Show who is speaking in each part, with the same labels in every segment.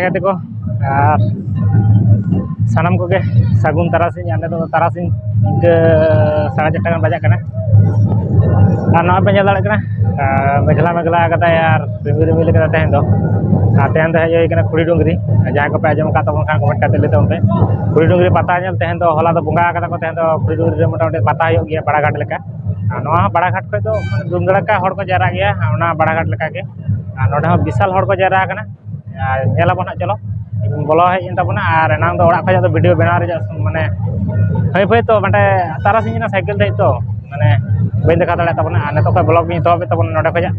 Speaker 1: gede ko sanam ko ge sagun tarasin ande do tarasin ke 4:30 kan bajak kana ana apa nyala kana megala kata yar rimil kata tehen do tehen do hej kana khuri dungri jaha ko pe ajom ka tabon kan comment kate lete onte khuri dungri pata nyal tehen do hola do bunga kata ko tehen do khuri dungri re mota pata hoyog giya bada ghat leka noa bada ghat ko do dungdaka hor ko jara giya ona bada ghat leka ge node ho bisal hor ko jara kana nyala bon ha chalo bolo hej enta bona ar enang do orak khaja do video benar ja mane hai phai to mate tarasing na cycle dei to mane bain dekha dale tabona ane to ko blog ni to be tabona node khaja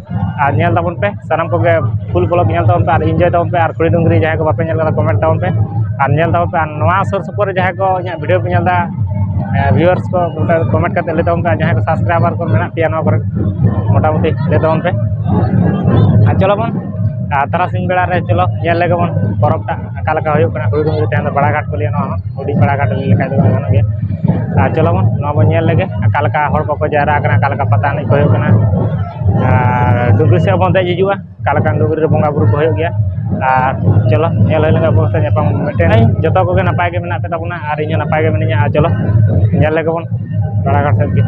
Speaker 1: ar nyel tabon pe sanam ko ge full blog nyel tabon pe ar enjoy tabon pe ar khuri dungri jahe ko bape nyel kata comment tabon pe ar nyel tabon pe noa sur super jahe ko nya video pe nyel da viewers ko comment kate le tabon pe jahe ko subscriber ko mena pia no kore mota moti le tabon pe ar chalo bon tarasing bela re chalo nyel lege bon porok ta akala ka hoyuk kana khuri dungri tehen bada ghat ko liya no odi bada ghat le ka do gano ge chalo bon no bon nyel lege akala ka hor ko jara kana akala ka pata ni ko hoyuk kana dungri se bon dej hijua akala kan dungri re bonga buru ko hoyuk ya chalo nyel lege bo sa nyapang meten joto ko ge napay ge menak ta tabona ar inyo napay ge meninya chalo nyel lege bon bada ghat se ge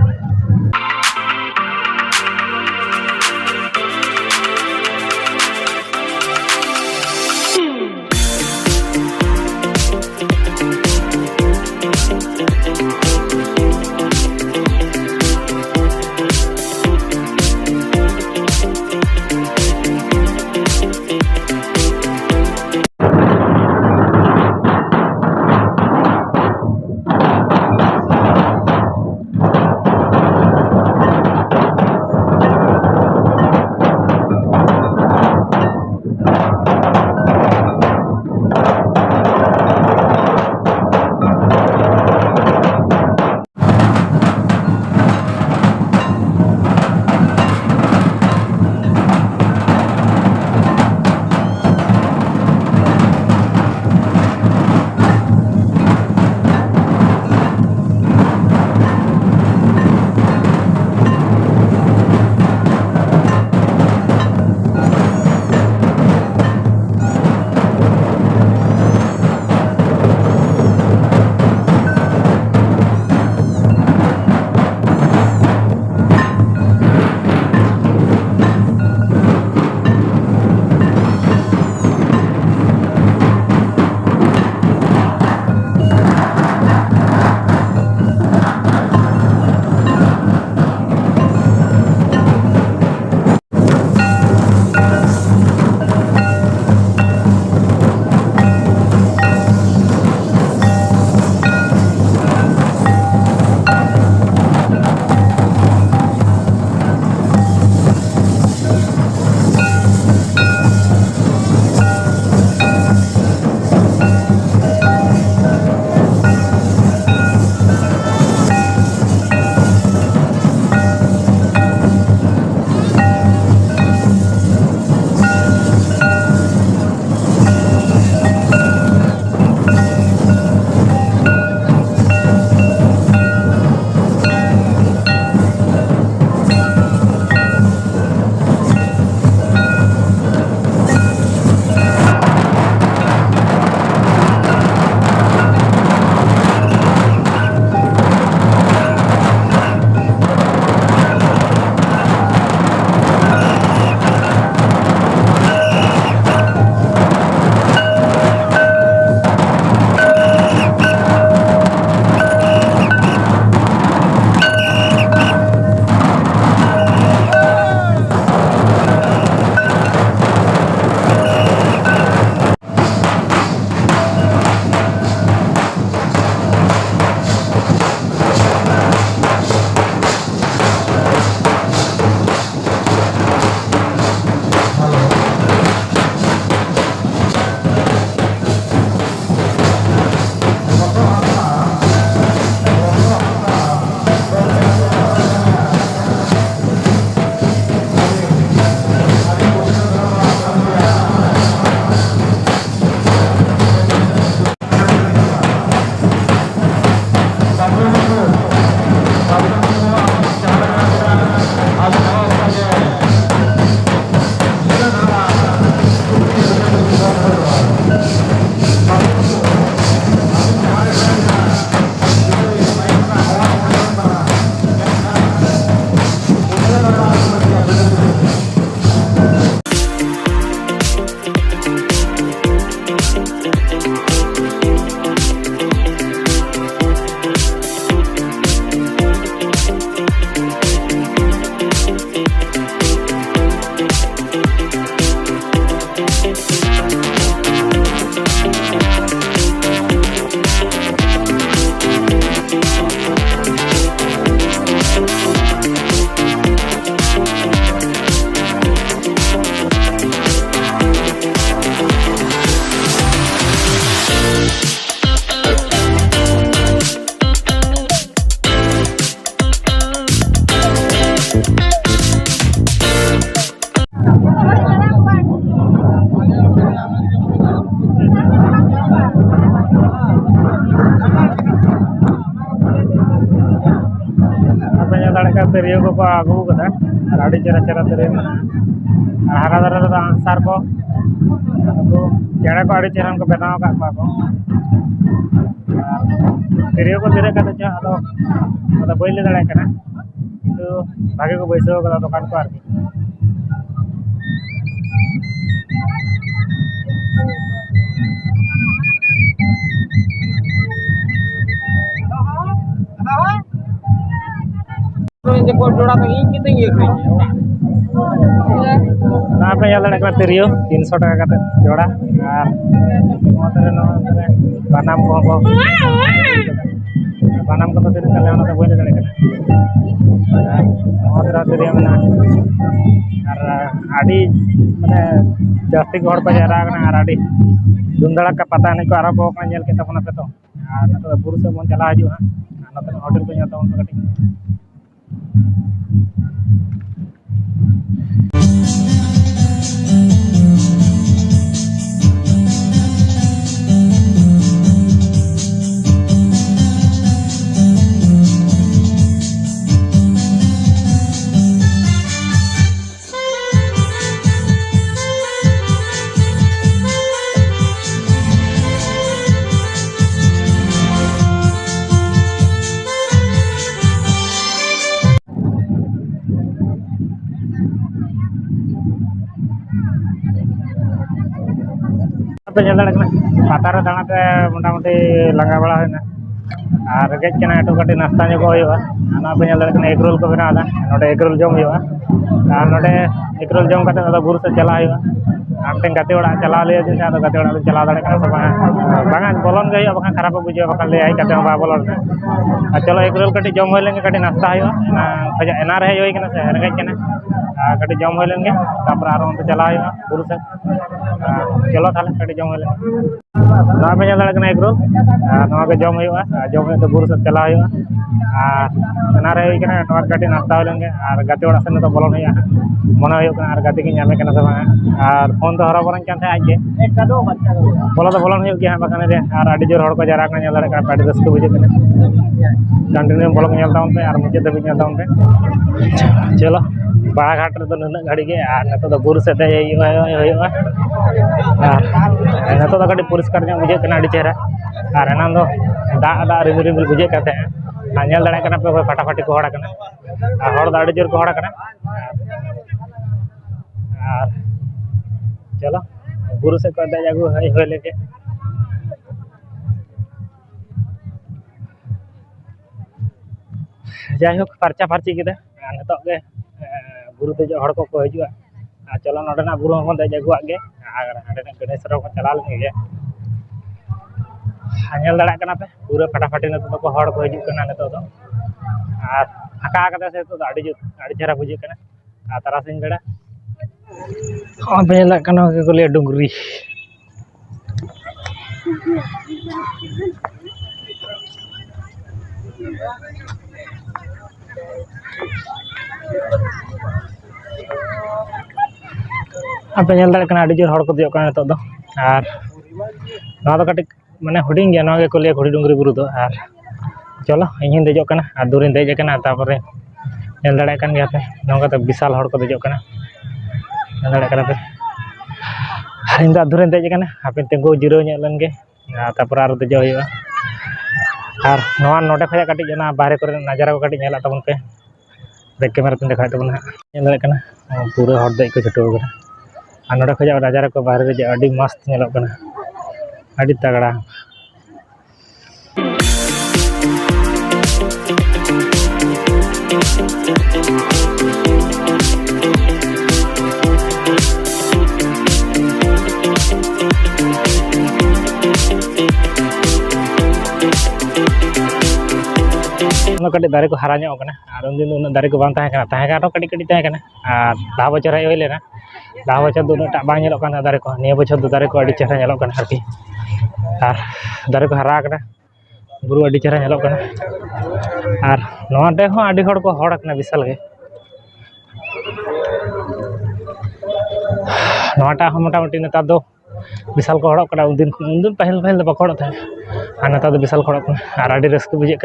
Speaker 1: दाड़े तरियो को आगू कदा और आड़ी चेहरा चेहरा तरियो मेना हारा दारे रे आंसार को चेहरा को आड़ी चेहरा को बनाव का को तरियो को दिरे कदा जा अदो बैले दाड़े कना किंतु भागे को बैसो कदा दुकान को आरकी पे तरियो 300 टाका जोड़ा और बानाम को बानाम को तीन बन दाड़े तरियो में माने जास्ती हर को जरा और धूमधड़ा का पता नहीं को आरम्भ के तबना पे तो बुरु से बन चला हजु होटल को ñëw तबन कटी पे पतारे दाड़ाते मोटामुटी लंगा बड़ा होना और रेगेजना एटू कटी नाश्ता को पे एग रोल को बनावा नोडे एग रोल जम और एग रोल जम करते बुरु से चला आमटे गाते ओड़ा चला लिया दिन गाते ओड़ा चला दाड़े बांगा बोलन गए बखा खराब बुझे बखा ले आई बा बोलन चलो एग रोल कटी जम होलेंगे कटी नाश्ता खजा एना रे होइकना से रेगेजना कटी जम होलेंगे तापर आरो उनते चला बुरु से चलो ताले कटी जम होलेंगे ना पे दाड़े एग रोल नवा के जम जम तो बुरु से चला एना रे होइकना नवा कटी नाश्ता होलेंगे और गाते ओड़ा से तो बोलन मन और गाते की नामे से बांगा और फोन तो हरा बरन कान थे आजे बोलो तो बोलन गया बाखान रे और आडी जोर हड़ को जरा का दाड़े का पाटी रस्क बुझे कंटिन्यू बोलो ñel taun पे और मुझे दबी ñel taun पे चलो बाड़ा घाट रे तो नना घड़ी के और नतो तो बुरु से दे होयो और नतो तो कटी परिष्कार ᱧᱚᱜ बुझे कना आडी चेहरा और एना दो दा रिमिल रिमिल बुझे काते ñel दाड़े कना पे फटाफटी को हड़ा कना और हड़ दा आडी जोर को हड़ा कना और चलो बुरु से को दे जागु होय लेके जाई होक परचा फरची के नितो के बुरु दे हड़ को हजुआ चलो नोडना बुरु हम दे जागुआ के और हाडे गणेश रो को चला लेंगे ñel दाड़ा कना पे पूरा फटाफटी नितो को हड़ को हजु कना नितो दो और फाका कदा से तो आडी चेहरा बुझे कना तारासिंग बेड़ा पे को लिया डुंगरी पे दाड़े आडी जोर हड़ को दियो नितो दो और नवा कटी माने हुडिंग गया नवा को लिया घुड़ी डुंगरी बुरु दो और चलो इन देजो और दूरिन देज तापर ñel दाड़े कान गया पे नोंगा तो विशाल हड़ को देजो दाड़े पे इन दूरिन देज हापे तिंगू जिरो लेन गे तापर और देजो और नवा नोडे खजा कटी जना बाहरे करे नजारा को कटी ñela तबन पे बैक कैमरा पे देखा तबन ñel दाड़े पूरा हड़ देज को छुटो और नोडे खजा नजारा को बाहरे जे अडी मस्त ñelo अडी तगड़ा कटी दारे को हरा और उन दिन उन दारे को बांग कटी कटी और लहा बचर हज हो लेना लहा बचर दो उन्टा बांग दारे को निया बचर दो दारे को अड़ी चेहरा आरकी और दारे को हरा बुरु अड़ी चेहरा और नोडे हो अड़ी हड़ को हड़ विशाल गे नोटा मोटामुटी नेता दो विशाल को हड़क उन दिन पहल पहल बाको हड़क और नेता दो विशाल को हड़क और अड़ी रस्क बुझे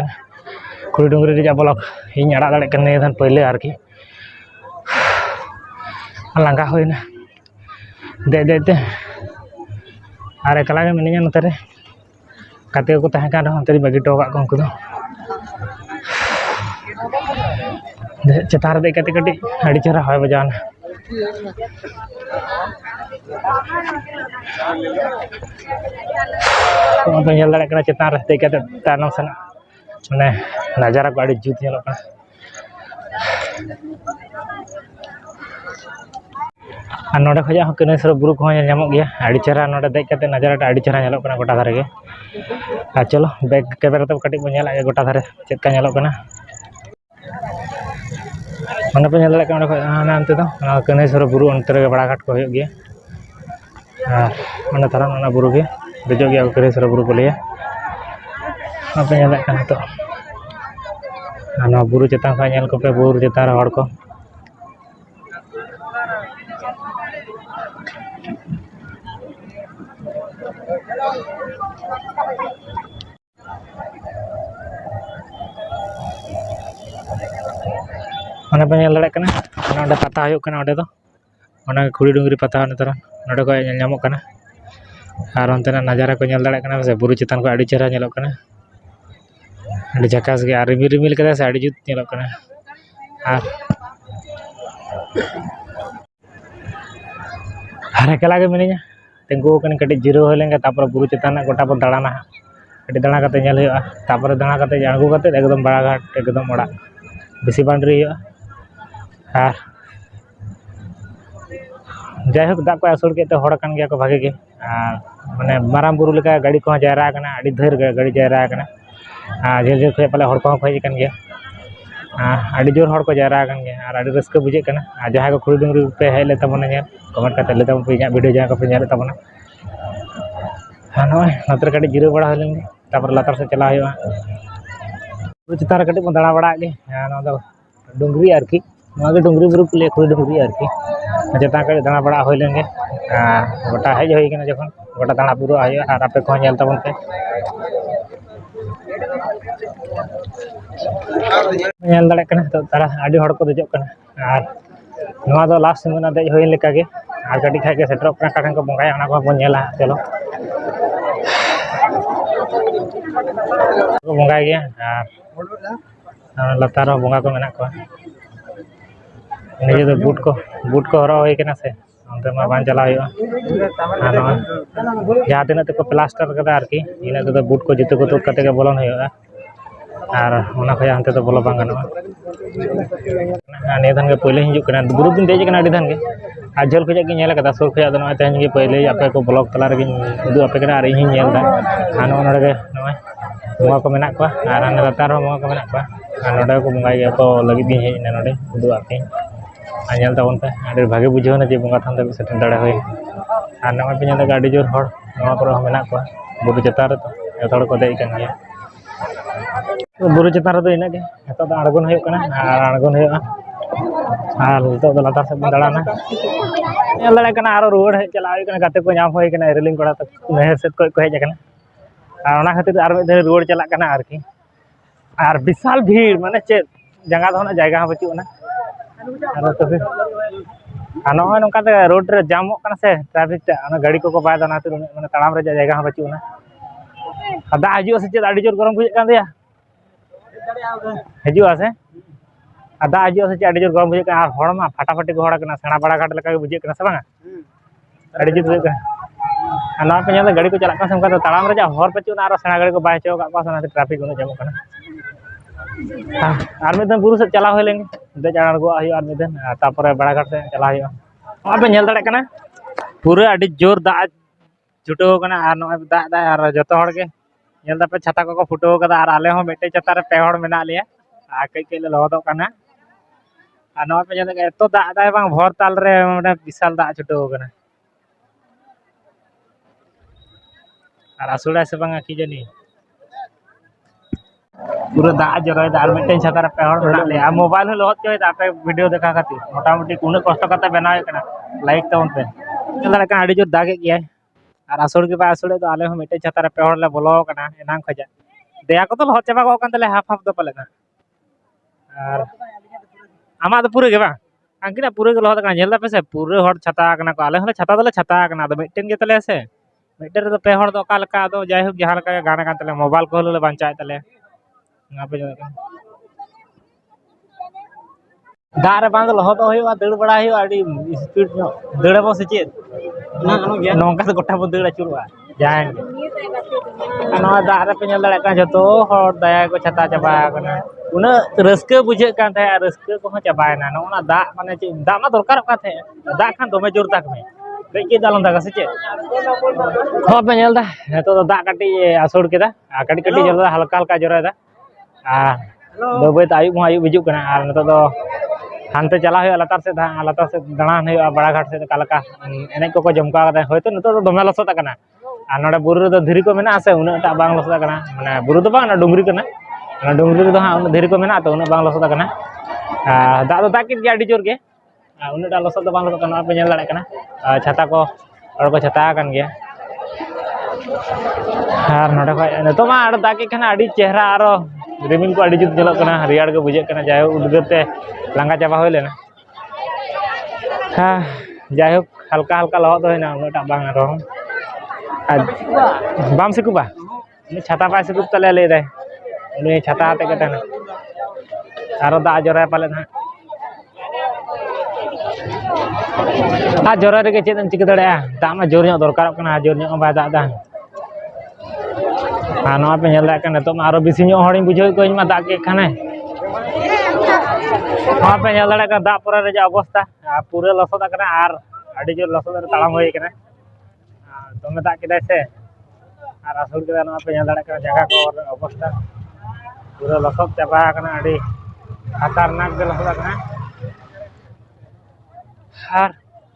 Speaker 1: खुड़ी डुंगरी रिजा ब्लॉक इन आड़ा दाड़े कने धन पहले आरकी लांगा होइना दे देते आर एकला गे मिनिया नोते रे काते को तहे कान हंते बगी टोका को उनको दो चेतार दे कते कटी अड़ी चेहरा होय बजाना तो पेल दाड़े कना चेतान रे दे कते तानम सना माने नजारा को अड़ी जुत नेलो कना और नोडे खजा कनेसर बुरु को नामो गया अड़ी चेहरा नोडे देख कते नजारा अड़ी चेहरा नेलो कना गोटा धारे गे आ चलो बैक कैमरा तो कटी बो नेला गोटा धारे चेक का नेलो कना माने पे नेला कना हाना अंते तो कनेसर बुरु अंतर गे बड़ा घाट को होय गया और माने थारा ना बुरु गे देजो गया कनेसर बुरु को लिया apa nyala kan itu ana buru cetang ka nyal ko pe buru cetar hor ko mana pe nyal dare kana ana oda pata hayuk kana oda to ona khuri dungri pata ana tara node ko nyal nyamok kana ar ontena najara ko nyal dare kana se buru cetan ko adi chera nyalok kana अड़ी झकास गया रिमिल रिमिल कदा से अड़ी जुत नेलो कना are एकला गे मिनिया तेंगु कन कटी जिरो होय लेंगे तापर बुरु चेतान गोटा पर दाड़ाना कटी दाड़ा कते नेल हुआ तापर दाड़ा कते आगु कते एकदम बड़ा घाट एकदम ओड़ा बेसी बाउंड्री हुआ आर जायहोक दा को आसुर के हड़ कान गया को भागे गे माने माराम बुरु लेका गाड़ी को जायरा कना अड़ी धैर गाड़ी जायरा कना झेल झेल खो पाले हड़ को खज कन गया अड़ी जोर हड़ को जायरा कन गया और अड़ी रस्क बुझे कना जहां को खुड़ी डुंगरी पे हेज ले तबना नेल कमेंट करते ले तबन पे इना वीडियो जहां को पे नेल तबना नय नतर कटी जिरो बड़ा होलेन तापर लातार से चला हुआ चितार कटी बन दाड़ा बड़ा गे दो डुंगरी आरकी डुंगरी बुरु ले खुड़ी डुंगरी आरकी चेता कटी दाड़ा बड़ा होलेन गे गोटा हेज होई कना जखन गोटा दाड़ा पूरा हुआ और आपे को नेल तबन पे नेल दाड़े कना तो तारा आडी हड़ को देजो कना और नवा दो लास्ट में देज होइन लेका गे और कटी खाय के सेटर कना काठन को बंगाया ओना को बन नेला चलो को बंगाय गया और लतार बंगा को मेना को निजे तो बूट को हरो होई कना से अंते मा बान चला हुआ जहाँ तीन तक प्लास्टर कदा आरकी इन तो बूट को जुतो को तुक कते के बोलन हुआ और ओना खया हंते तो बोलो बांग गनोआ ने धन के पहले हिजु कना बुरु दिन देज कना अडी धन के आ झल खजा के नेल कदा सुर खया दनो तेहन के पहले आपे को ब्लॉक तला रे उदु आपे कना और इन नेल दा हानो नडे के नय बंगा को मेना को और हाने लतार बंगा को मेना को और नडे को बंगाय गया को लगी दिन हेज ने नडे उदु आपे आनेल तबन पे अडी भागे बुझो ना जे बंगा थान दे सेटन दाड़े होय और नवा पे नेल गाड़ी जोर हड़ नवा को मेना को बुरु चेतार तो एथड़ को देई कन गया बुरु चेतान रे इना के तो आड़गन होय कना और आड़गन होय और तो लातार से दाड़ाना नेल दाड़े कना आरो रोड हे चला होय कना गाते को नाम होय कना रेलिंग कोड़ा तो नहर से को हेज कना और ओना खातिर आर में धरे रोड चला कना आरकी और विशाल भीड़ माने चे जगह दोना जायगा बचुना और तो फिर नय नौका रोड रे जामो कना से ट्रैफिक ते गाड़ी को बाय दाना माने ताड़ाम रे जायगा बचुना दा हजू से चेद अड़ी जोर गरम बुझे कान दिया हजू से दा हजू से अड़ी जोर गरम बुझे और हड़मा फाटाफाटी को हड़ कना सेना बड़ा घाट लेका बुझे कना से बांगा अड़ी जुत बुझे ना पे नेल गाड़ी को चला का संका ताड़ाम रे जा हर पचुना और सेना गाड़ी को बाय चो का सना ट्रैफिक उन जामो कना और में बुरु से चला होय लेंगे देज आड़गो हुआ और में तापर बड़ा घाट से चला हुआ पे नेल दाड़े कना पूरा अड़ी जोर दा छुटो कना और नय दा दा और जतो हड़ के नेल दा पे छाता को फुटो कदा और आले हो मेटे छाता रे पे हड़ मेना लिया आ कई कई ले लहदो कना और नय पे नेल एतो दा दा बांग भर ताल रे माने विशाल दा छुटो कना और आसुड़ा से बांगा की जानी पूरा दा जरय दा और मेटे छाता रे पे हड़ मेना लिया मोबाइल हो लहद चोय दा पे वीडियो देखा खातिर मोटा मोटी उन कष्ट करते बनावे कना लाइक तवन पे नेल दाड़े कना अड़ी जोर दागे गया और आसुड़ के आसुड़े तो आले हो मेटे छाता रे पे हड़ ले बोलो कना एनांग खजा देया को तो लहद चाबा को कन तले हाफ हाफ दो पले ना और आमा तो पूरे के बा angkina पूरे के लहद nyel पे से पूरे हर छाता कना को आले हले छाता दले छाता कना दो मिटन के तले से मिटन रे पे हर दो का लका दो जाय हो जहां लका गाना कान तले मोबाइल को हले बांचाय तले ना पे दारे बांध लहद होयो दड़ बड़ा होयो आडी स्पीड नो दड़ बो से चेत ना नोंका से गोटा बो दड़ अचुरवा जान नो दारे पे nyel का जतो हर दया को छाता चबा कना उना रस्के बुझे कान थे रस्के को चाबायना नोना दा माने दा मा दरकार का थे दा खान दोमे जोर तक में कई दालम दागा से चे हो पे nyel दा तो दा काटी आसुड़ केदा काटी काटी जल हल्का हल्का जोरा दा दोबे त आयु आयु बिजु कना आर नतो दो हानते चला हो लातार से दाड़ान हो बड़ा घाट से कालका एने को जमका कदा होयतो नतो दो दोमे लसत कना आ नोडे बुरु दो धीरी को मेना से उना टा बांग लसत कना माने बुरु दो बांग डुंगरी कना डुंगरी दो हा धीरी को मेना तो उना बांग लसत कना दा दो दाकित गे आडी जोर गे उना टा लसत दो बांग लसत कना पे nyel दाड़े कना छाता को और को छाता कान गे आर नोडे खय नतो मा आड़ दाकित खाना आडी चेहरा आरो रिमिल को आडी जुत जलक कना रियाड़ के बुझे कना जाय उदगरते लांगा चाबा होय लेना जाय हल्का हल्का लहद होयना उनाटा बांग रो बाम सिकुबा छाता पाय सिकुब तले ले दे उनी छाता आते के तने आरो दा जोरा पाले ना आ जोरा रे के चेदम चिक दड़या दा मा जोर ᱧᱚᱜ दरकार कना जोर ᱧᱚᱜ बाय दा दा आ नो पे nyel दा कना तो आरो बिसि ᱧᱚᱜ हरिन बुझाय को मा दा के खाने हाँ पे nyel दा का दा परे रे अवस्था पूरे लसद कना आर आडी जोर लसद रे तालाम होय कना तो में दा के से आर आसुल के नो पे nyel दा का जगह को अवस्था पूरे लसद चाबा कना आडी खतरनाक के लसद कना आर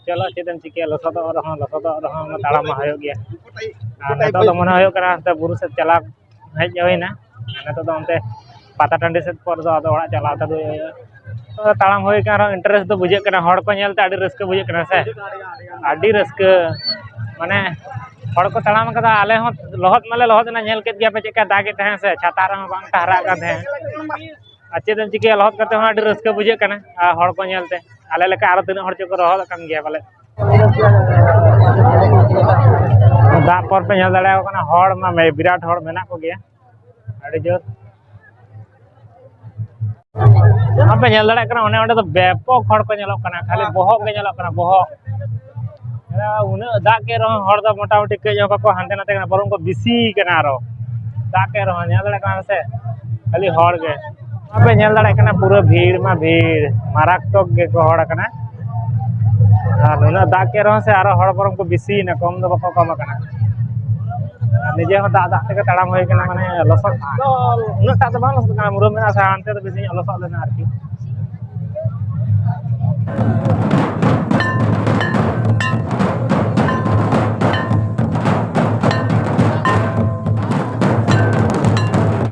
Speaker 1: चलो चेदम चिके लसद और तालाम होयो गया नतो तो मन होयो कना ते बुरु से चला हेज होइना नतो तो onte पाता टांडी से पर दो आदो ओड़ा चला ता तो तालाम होय कना इंटरेस्ट तो बुझे कना हड़ को nyel ते आडी रस्के बुझे कना से आडी रस्के माने हड़ को तालाम कदा आले हो लहद माले लहद ना nyel केत गया पे चेका दागे तहे से छाता रे बांग ठहरा का थे चेदम चिके लहद कते हो आडी रस्के बुझे कना हड़ को nyel ते आले लेका आरो तिना हड़ चको रहद कान गया बाले दा पर पे nyel दाड़े कना हड़ मा विराट हड़ मेना को गया आडी जोर पे nyel दाड़े कना ओने ओंडे तो व्यापक हड़ को nyelok कना खाली बोहक के nyelok कना बोहक उना दा के रह हड़ दा मोटा मोटी के जो को हांते नाते कना बरम को बिसी कना रो दा के रह nyel दाड़े कना से खाली हड़ के पे nyel दाड़े कना पूरा भीड़ मा भीड़ माराक्तक के को हड़ कना आर उना दा के रह से आरो हड़ बरम को बिसी ना कम दो बको कम कना निजे हो दा दा ते ताड़ाम होय कना माने लसक तो उना ता तो बांग लसक कना मुरो मेना से हांते तो बिसी लसक लेना आरकी